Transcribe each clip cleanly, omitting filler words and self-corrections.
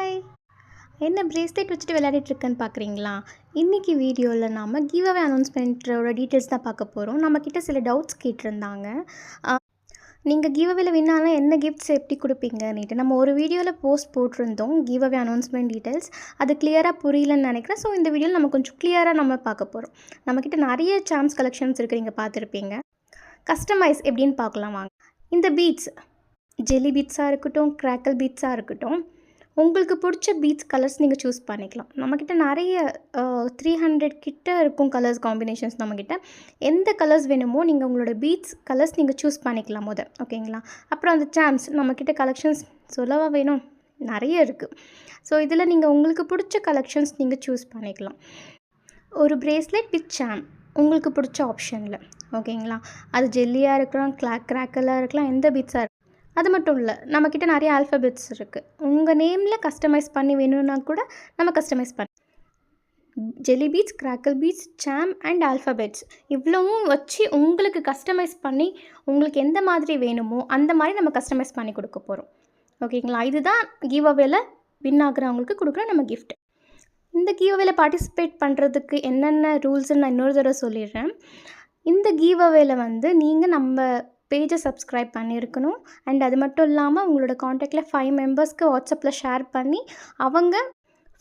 Hi! என்ன bracelet வச்சுட்டு விளையாடிட்டு இருக்கேன்னு பார்க்குறீங்களா? இன்னைக்கு வீடியோல நாம கிவ் அவே அனௌன்ஸ்மெண்ட்டோட டீட்டெயில்ஸ் தான் பார்க்க போறோம். நம்மகிட்ட சில டவுட்ஸ் கேட்டிருந்தாங்க. அ நீங்க கிவ் அவேல வின் ஆனா என்ன கிஃப்ட்ஸ் எப்படி குடுப்பீங்கன்னுட்டு. நம்ம ஒரு வீடியோல போஸ்ட் போட்டிருந்தோம். Give away announcement details. அது கிளியரா புரியலன்னு நெனைக்கிறேன். ஸோ இந்த வீடியோல நம்ம கொஞ்சம் கிளியரா நம்ம பார்க்க போறோம். நம்மகிட்ட நெறைய சாம்ஸ் கலெக்ஷன்ஸ் இருக்கு. நீங்க பார்த்துருப்பீங்க. கஸ்டமைஸ் எப்படின்னு பார்க்கலாம் வாங்க. இந்த பீட்ஸ் ஜெல்லி பீட்ஸா இருக்கட்டும், கிராக்கல் பீட்ஸா இருக்கட்டும், உங்களுக்கு பிடிச்ச பீட்ஸ் கலர்ஸ் நீங்கள் சூஸ் பண்ணிக்கலாம். நம்மக்கிட்ட நிறைய 300 கிட்ட இருக்கும் கலர்ஸ் காம்பினேஷன்ஸ் நம்மக்கிட்ட. எந்த கலர்ஸ் வேணுமோ நீங்கள் உங்களோட பீட்ஸ் கலர்ஸ் நீங்கள் சூஸ் பண்ணிக்கலாம் ஓகேங்களா? அப்புறம் அந்த சாம்ஸ் நம்மக்கிட்ட கலெக்ஷன்ஸ் சொல்லவா வேணும்? நிறைய இருக்குது. ஸோ இதில் நீங்கள் உங்களுக்கு பிடிச்ச கலெக்ஷன்ஸ் நீங்கள் சூஸ் பண்ணிக்கலாம். ஒரு பிரேஸ்லெட் வித் சாம் உங்களுக்கு பிடிச்ச ஆப்ஷனில், ஓகேங்களா? அது ஜெல்லியாக இருக்கலாம், கிராக்கலாக இருக்கலாம், எந்த பீட்ஸாக இருக்கலாம். அது மட்டும் இல்லை, நம்மக்கிட்ட நிறைய ஆல்ஃபபெட்ஸ் இருக்குது. உங்கள் நேமில் கஸ்டமைஸ் பண்ணி வேணும்னா கூட நம்ம customise jelly beads, crackle beads, charm and alphabets இவ்வளவும் வச்சு உங்களுக்கு கஸ்டமைஸ் பண்ணி உங்களுக்கு எந்த மாதிரி வேணுமோ அந்த மாதிரி நம்ம கஸ்டமைஸ் பண்ணி கொடுக்க போகிறோம். ஓகேங்களா? இதுதான் கிவ் அவேல வின் ஆகுறவங்களுக்கு கொடுக்குற நம்ம கிஃப்ட். இந்த கிவ் அவேல பார்ட்டிசிபேட் பண்ணுறதுக்கு என்னென்ன ரூல்ஸ்ன்னு நான் இன்னொரு தடவை சொல்லிடுறேன். இந்த கிவ் அவேல நீங்கள் நம்ம பேஜை சப்ஸ்கிரைப் பண்ணியிருக்கணும். அண்ட் அது மட்டும் இல்லாமல் உங்களோட காண்டாக்டில் 5 மெம்பர்ஸ்க்கு வாட்ஸ்அப்பில் ஷேர் பண்ணி அவங்க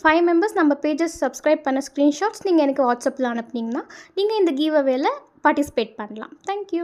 5 மெம்பர்ஸ் நம்ம பேஜை சப்ஸ்கிரைப் பண்ண ஸ்க்ரீன்ஷாட்ஸ் நீங்கள் எனக்கு வாட்ஸ்அப்பில் அனுப்புனீங்கன்னா நீங்கள் இந்த கிவ் அவேல பார்ட்டிசிபேட் பண்ணலாம். தேங்க்யூ.